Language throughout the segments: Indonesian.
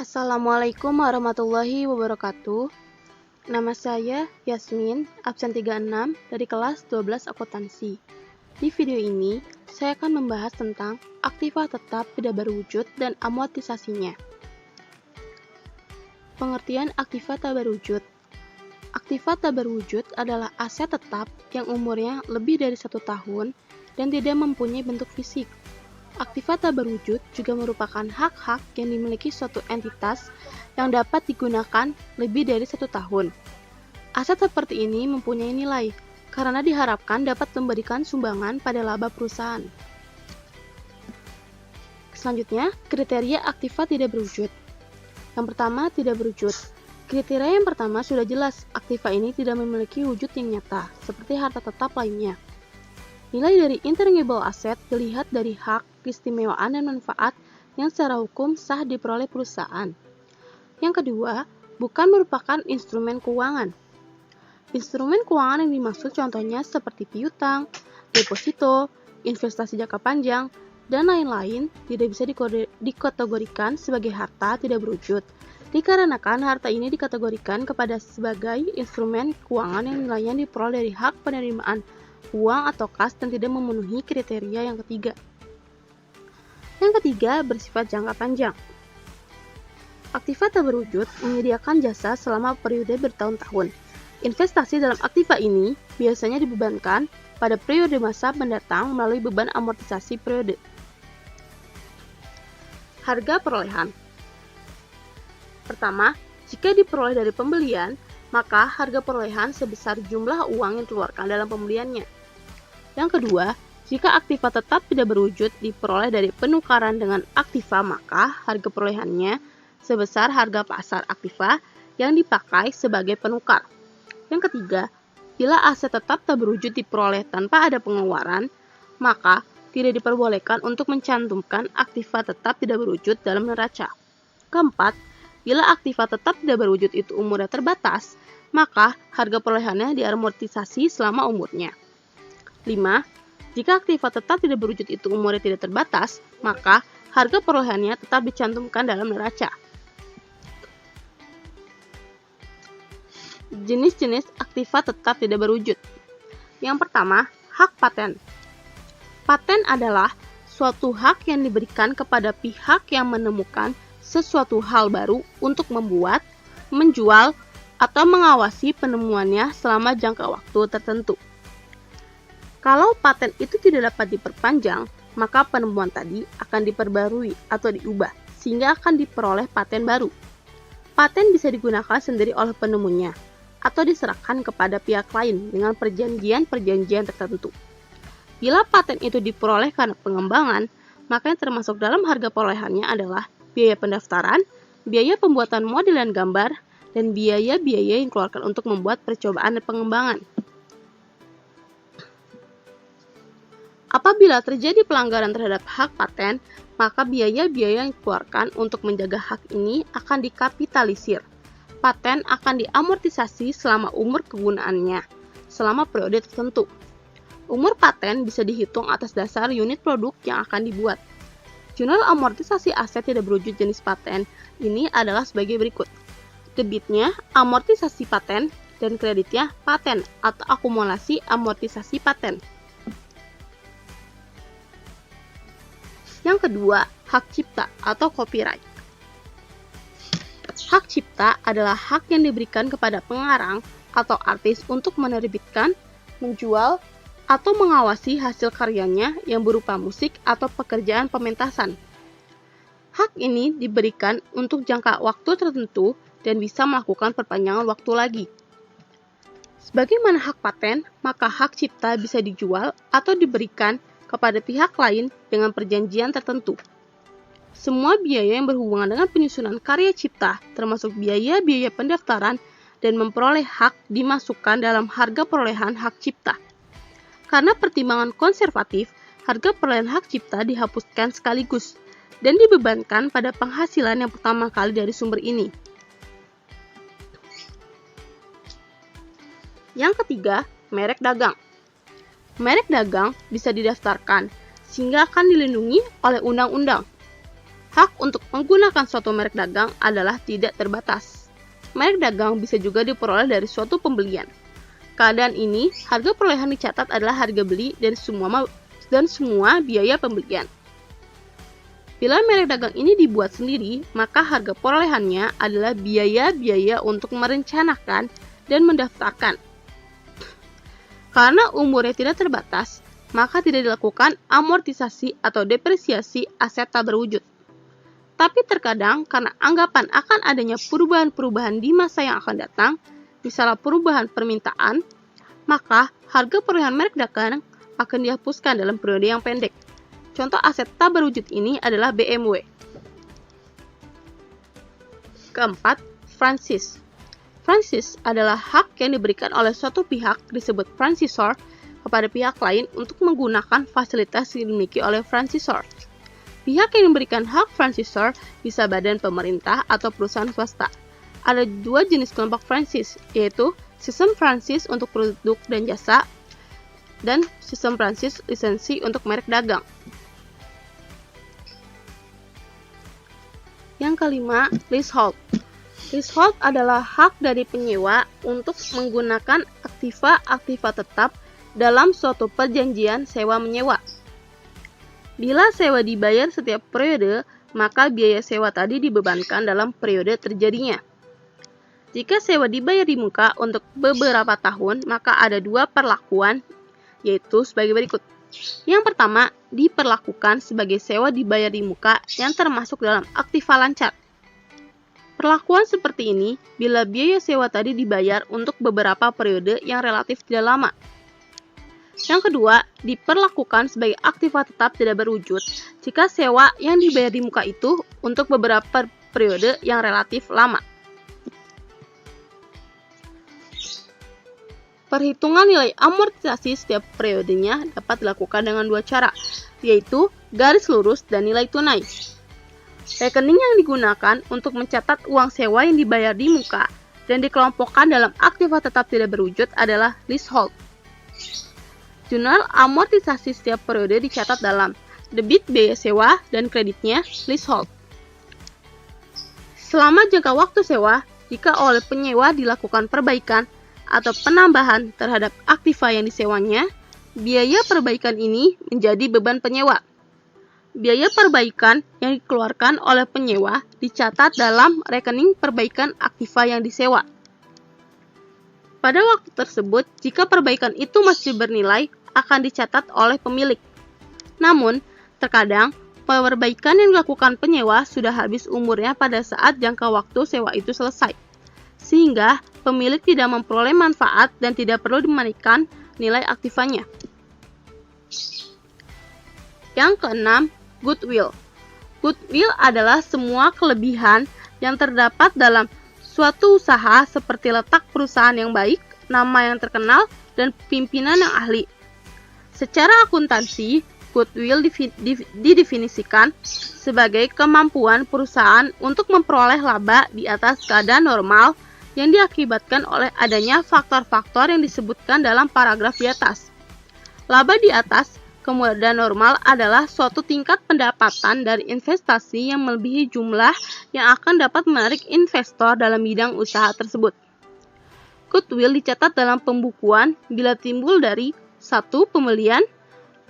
Assalamualaikum warahmatullahi wabarakatuh. Nama saya Yasmin, absen 36 dari kelas 12 akuntansi. Di video ini, saya akan membahas tentang aktiva tetap tidak berwujud dan amortisasinya. Pengertian aktiva tak berwujud. Aktiva tak berwujud adalah aset tetap yang umurnya lebih dari 1 tahun dan tidak mempunyai bentuk fisik. Aktiva tak berwujud juga merupakan hak-hak yang dimiliki suatu entitas yang dapat digunakan lebih dari 1 tahun. Aset seperti ini mempunyai nilai, karena diharapkan dapat memberikan sumbangan pada laba perusahaan. Selanjutnya, kriteria aktiva tidak berwujud. Yang pertama, tidak berwujud. Kriteria yang pertama sudah jelas, aktiva ini tidak memiliki wujud yang nyata, seperti harta tetap lainnya. Nilai dari intangible asset dilihat dari hak, keistimewaan, dan manfaat yang secara hukum sah diperoleh perusahaan. Yang kedua, bukan merupakan instrumen keuangan. Instrumen keuangan yang dimaksud contohnya seperti piutang, deposito, investasi jangka panjang, dan lain-lain tidak bisa dikategorikan sebagai harta tidak berwujud, dikarenakan harta ini dikategorikan kepada sebagai instrumen keuangan yang nilainya diperoleh dari hak penerimaan uang atau kas dan tidak memenuhi kriteria yang ketiga. Yang ketiga, bersifat jangka panjang. Aktiva tak berwujud menyediakan jasa selama periode bertahun-tahun. Investasi dalam aktiva ini biasanya dibebankan pada periode masa mendatang melalui beban amortisasi periode. Harga perolehan. Pertama, jika diperoleh dari pembelian, maka harga perolehan sebesar jumlah uang yang dikeluarkan dalam pembeliannya. Yang kedua, jika aktiva tetap tidak berwujud diperoleh dari penukaran dengan aktiva, maka harga perolehannya sebesar harga pasar aktiva yang dipakai sebagai penukar. Yang ketiga, bila aset tetap tak berwujud diperoleh tanpa ada pengeluaran, maka tidak diperbolehkan untuk mencantumkan aktiva tetap tidak berwujud dalam neraca. Keempat, bila aktiva tetap tidak berwujud itu umurnya terbatas, maka harga perolehannya diamortisasi selama umurnya. 5. Jika aktiva tetap tidak berwujud itu umurnya tidak terbatas, maka harga perolehannya tetap dicantumkan dalam neraca. Jenis-jenis aktiva tetap tidak berwujud. Yang pertama, hak paten. Paten adalah suatu hak yang diberikan kepada pihak yang menemukan sesuatu hal baru untuk membuat, menjual, atau mengawasi penemuannya selama jangka waktu tertentu. Kalau paten itu tidak dapat diperpanjang, maka penemuan tadi akan diperbarui atau diubah, sehingga akan diperoleh paten baru. Paten bisa digunakan sendiri oleh penemunya, atau diserahkan kepada pihak lain dengan perjanjian-perjanjian tertentu. Bila paten itu diperoleh karena pengembangan, maka yang termasuk dalam harga perolehannya adalah biaya pendaftaran, biaya pembuatan model dan gambar, dan biaya-biaya yang dikeluarkan untuk membuat percobaan dan pengembangan. Apabila terjadi pelanggaran terhadap hak paten, maka biaya-biaya yang dikeluarkan untuk menjaga hak ini akan dikapitalisir. Paten akan diamortisasi selama umur kegunaannya, selama periode tertentu. Umur paten bisa dihitung atas dasar unit produk yang akan dibuat. Jurnal amortisasi aset tidak berwujud jenis paten ini adalah sebagai berikut. Debitnya amortisasi paten dan kreditnya paten atau akumulasi amortisasi paten. Yang kedua, hak cipta atau copyright. Hak cipta adalah hak yang diberikan kepada pengarang atau artis untuk menerbitkan, menjual, atau mengawasi hasil karyanya yang berupa musik atau pekerjaan pementasan. Hak ini diberikan untuk jangka waktu tertentu dan bisa melakukan perpanjangan waktu lagi. Sebagaimana hak paten, maka hak cipta bisa dijual atau diberikan kepada pihak lain dengan perjanjian tertentu. Semua biaya yang berhubungan dengan penyusunan karya cipta, termasuk biaya-biaya pendaftaran dan memperoleh hak, dimasukkan dalam harga perolehan hak cipta. Karena pertimbangan konservatif, harga perolehan hak cipta dihapuskan sekaligus dan dibebankan pada penghasilan yang pertama kali dari sumber ini. Yang ketiga, merek dagang. Merek dagang bisa didaftarkan, sehingga akan dilindungi oleh undang-undang. Hak untuk menggunakan suatu merek dagang adalah tidak terbatas. Merek dagang bisa juga diperoleh dari suatu pembelian. Keadaan ini, harga perolehan dicatat adalah harga beli dan semua biaya pembelian. Bila merek dagang ini dibuat sendiri, maka harga perolehannya adalah biaya-biaya untuk merencanakan dan mendaftarkan. Karena umurnya tidak terbatas, maka tidak dilakukan amortisasi atau depresiasi aset tak berwujud. Tapi terkadang karena anggapan akan adanya perubahan-perubahan di masa yang akan datang, misalnya perubahan permintaan, maka harga perolehan merek dagang akan dihapuskan dalam periode yang pendek. Contoh aset tak berwujud ini adalah BMW. Keempat, franchise. Franchise adalah hak yang diberikan oleh suatu pihak disebut franchisor kepada pihak lain untuk menggunakan fasilitas yang dimiliki oleh franchisor. Pihak yang memberikan hak franchisor bisa badan pemerintah atau perusahaan swasta. Ada dua jenis kelompok franchise, yaitu sistem franchise untuk produk dan jasa, dan sistem franchise lisensi untuk merek dagang. Yang kelima, leasehold. Leasehold adalah hak dari penyewa untuk menggunakan aktiva tetap dalam suatu perjanjian sewa-menyewa. Bila sewa dibayar setiap periode, maka biaya sewa tadi dibebankan dalam periode terjadinya. Jika sewa dibayar di muka untuk beberapa tahun, maka ada dua perlakuan, yaitu sebagai berikut. Yang pertama, diperlakukan sebagai sewa dibayar di muka yang termasuk dalam aktiva lancar. Perlakuan seperti ini bila biaya sewa tadi dibayar untuk beberapa periode yang relatif tidak lama. Yang kedua, diperlakukan sebagai aktiva tetap tidak berwujud jika sewa yang dibayar di muka itu untuk beberapa periode yang relatif lama. Perhitungan nilai amortisasi setiap periodenya dapat dilakukan dengan dua cara, yaitu garis lurus dan nilai tunai. Rekening yang digunakan untuk mencatat uang sewa yang dibayar di muka dan dikelompokkan dalam aktiva tetap tidak berwujud adalah leasehold. Jurnal amortisasi setiap periode dicatat dalam debit biaya sewa dan kreditnya leasehold. Selama jangka waktu sewa, jika oleh penyewa dilakukan perbaikan atau penambahan terhadap aktiva yang disewanya, biaya perbaikan ini menjadi beban penyewa. Biaya perbaikan yang dikeluarkan oleh penyewa dicatat dalam rekening perbaikan aktiva yang disewa. Pada waktu tersebut, jika perbaikan itu masih bernilai, akan dicatat oleh pemilik. Namun, terkadang perbaikan yang dilakukan penyewa sudah habis umurnya pada saat jangka waktu sewa itu selesai, sehingga pemilik tidak memperoleh manfaat dan tidak perlu dinaikkan nilai aktivanya. Yang keenam, goodwill. Goodwill adalah semua kelebihan yang terdapat dalam suatu usaha seperti letak perusahaan yang baik, nama yang terkenal, dan pimpinan yang ahli. Secara akuntansi, goodwill didefinisikan sebagai kemampuan perusahaan untuk memperoleh laba di atas keadaan normal yang diakibatkan oleh adanya faktor-faktor yang disebutkan dalam paragraf di atas. Laba di atas keadaan normal adalah suatu tingkat pendapatan dari investasi yang melebihi jumlah yang akan dapat menarik investor dalam bidang usaha tersebut. Goodwill dicatat dalam pembukuan bila timbul dari 1. Pembelian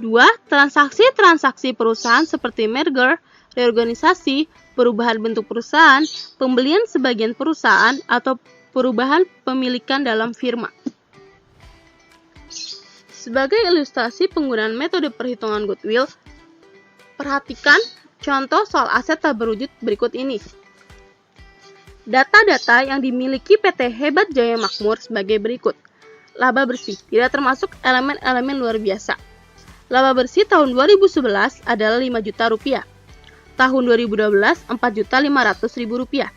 2. Transaksi-transaksi perusahaan seperti merger, reorganisasi, perubahan bentuk perusahaan, pembelian sebagian perusahaan, atau perubahan pemilikan dalam firma. Sebagai ilustrasi penggunaan metode perhitungan goodwill, perhatikan contoh soal aset tak berwujud berikut ini. Data-data yang dimiliki PT Hebat Jaya Makmur sebagai berikut. Laba bersih tidak termasuk elemen-elemen luar biasa. Laba bersih tahun 2011 adalah 5 juta rupiah. Tahun 2012 4.500.000 rupiah.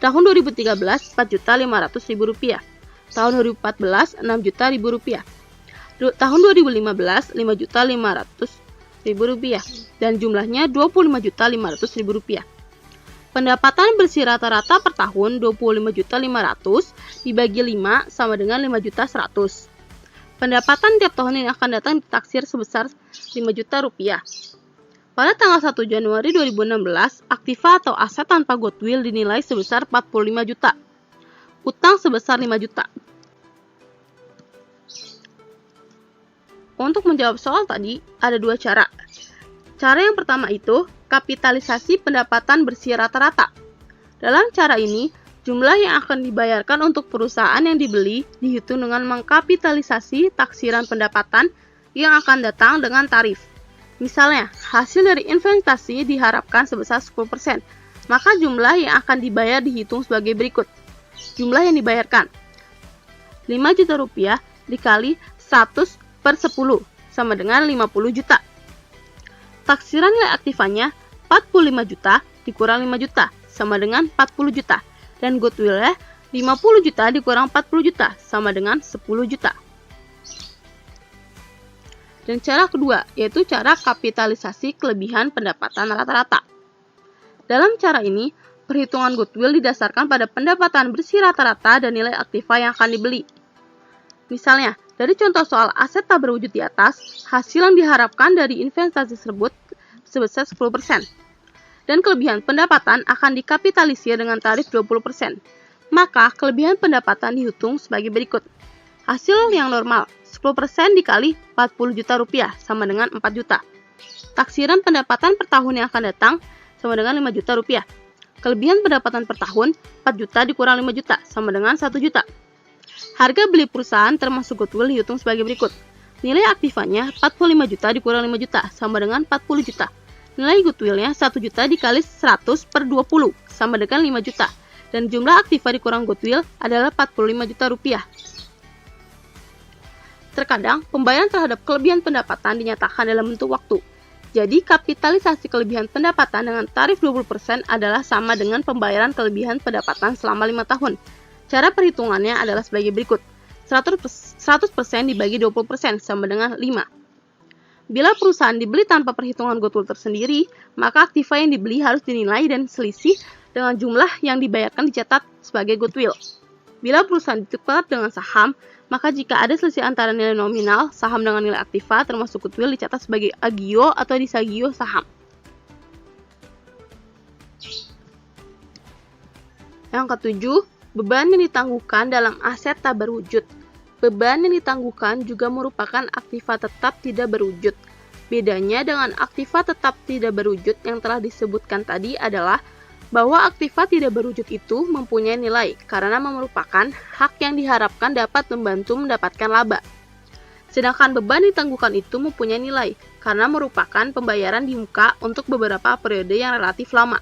Tahun 2013 4.500.000 rupiah. Tahun 2014 6.000.000 rupiah. Tahun 2015 5.500.000 rupiah dan jumlahnya 25.500.000 rupiah. Pendapatan bersih rata-rata per tahun 25.500.000 dibagi 5 sama dengan 5.100.000. Pendapatan tiap tahun yang akan datang ditaksir sebesar 5 juta rupiah. Pada tanggal 1 Januari 2016, aktiva atau aset tanpa goodwill dinilai sebesar 45 juta. Utang sebesar 5 juta. Untuk menjawab soal tadi, ada dua cara. Cara yang pertama itu, kapitalisasi pendapatan bersih rata-rata. Dalam cara ini, jumlah yang akan dibayarkan untuk perusahaan yang dibeli dihitung dengan mengkapitalisasi taksiran pendapatan yang akan datang dengan tarif. Misalnya, hasil dari investasi diharapkan sebesar 10%, maka jumlah yang akan dibayar dihitung sebagai berikut. Jumlah yang dibayarkan 5 juta rupiah dikali 100 per 10 sama dengan 50 juta. Taksiran nilai aktivanya 45 juta dikurang 5 juta sama dengan 40 juta. Dan goodwillnya 50 juta dikurang 40 juta sama dengan 10 juta. Dan cara kedua, yaitu cara kapitalisasi kelebihan pendapatan rata-rata. Dalam cara ini, perhitungan goodwill didasarkan pada pendapatan bersih rata-rata dan nilai aktiva yang akan dibeli. Misalnya, dari contoh soal aset tak berwujud di atas, hasil yang diharapkan dari investasi tersebut sebesar 10%. Dan kelebihan pendapatan akan dikapitalisir dengan tarif 20%. Maka, kelebihan pendapatan dihitung sebagai berikut. Hasil yang normal, 10% dikali 40 juta rupiah sama dengan 4 juta. Taksiran pendapatan per tahun yang akan datang sama dengan 5 juta rupiah. Kelebihan pendapatan per tahun 4 juta dikurang 5 juta sama dengan 1 juta. Harga beli perusahaan termasuk goodwill dihitung sebagai berikut. Nilai aktivanya 45 juta dikurang 5 juta sama dengan 40 juta. Nilai goodwillnya 1 juta dikali 100 per 20 sama dengan 5 juta. Dan jumlah aktiva dikurang goodwill adalah 45 juta rupiah. Terkadang, pembayaran terhadap kelebihan pendapatan dinyatakan dalam bentuk waktu. Jadi, kapitalisasi kelebihan pendapatan dengan tarif 20% adalah sama dengan pembayaran kelebihan pendapatan selama 5 tahun. Cara perhitungannya adalah sebagai berikut. 100% dibagi 20% sama dengan 5. Bila perusahaan dibeli tanpa perhitungan goodwill tersendiri, maka aktiva yang dibeli harus dinilai dan selisih dengan jumlah yang dibayarkan dicatat sebagai goodwill. Bila perusahaan ditukar dengan saham, maka jika ada selisih antara nilai nominal saham dengan nilai aktiva termasuk goodwill dicatat sebagai agio atau disagio saham. Yang ketujuh, beban yang ditangguhkan dalam aset tak berwujud. Beban yang ditangguhkan juga merupakan aktiva tetap tidak berwujud. Bedanya dengan aktiva tetap tidak berwujud yang telah disebutkan tadi adalah bahwa aktiva tidak berwujud itu mempunyai nilai karena merupakan hak yang diharapkan dapat membantu mendapatkan laba. Sedangkan beban ditangguhkan itu mempunyai nilai karena merupakan pembayaran di muka untuk beberapa periode yang relatif lama.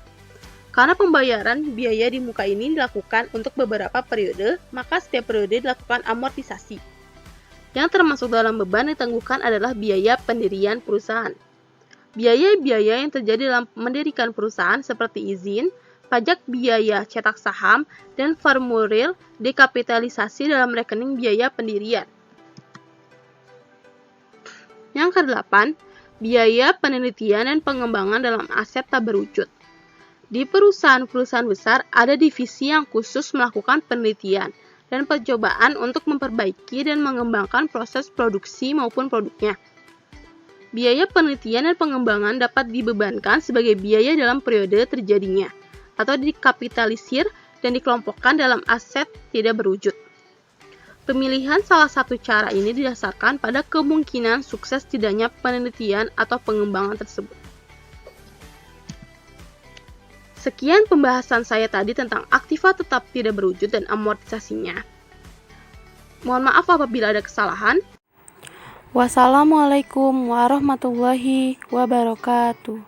Karena pembayaran biaya di muka ini dilakukan untuk beberapa periode, maka setiap periode dilakukan amortisasi. Yang termasuk dalam beban ditangguhkan adalah biaya pendirian perusahaan. Biaya-biaya yang terjadi dalam mendirikan perusahaan seperti izin, pajak biaya cetak saham, dan formulir dekapitalisasi dalam rekening biaya pendirian. Yang kedelapan, biaya penelitian dan pengembangan dalam aset tak berwujud. Di perusahaan-perusahaan besar ada divisi yang khusus melakukan penelitian dan percobaan untuk memperbaiki dan mengembangkan proses produksi maupun produknya. Biaya penelitian dan pengembangan dapat dibebankan sebagai biaya dalam periode terjadinya, atau dikapitalisir dan dikelompokkan dalam aset tidak berwujud. Pemilihan salah satu cara ini didasarkan pada kemungkinan sukses tidaknya penelitian atau pengembangan tersebut. Sekian pembahasan saya tadi tentang aktiva tetap tidak berwujud dan amortisasinya. Mohon maaf apabila ada kesalahan. Wassalamualaikum warahmatullahi wabarakatuh.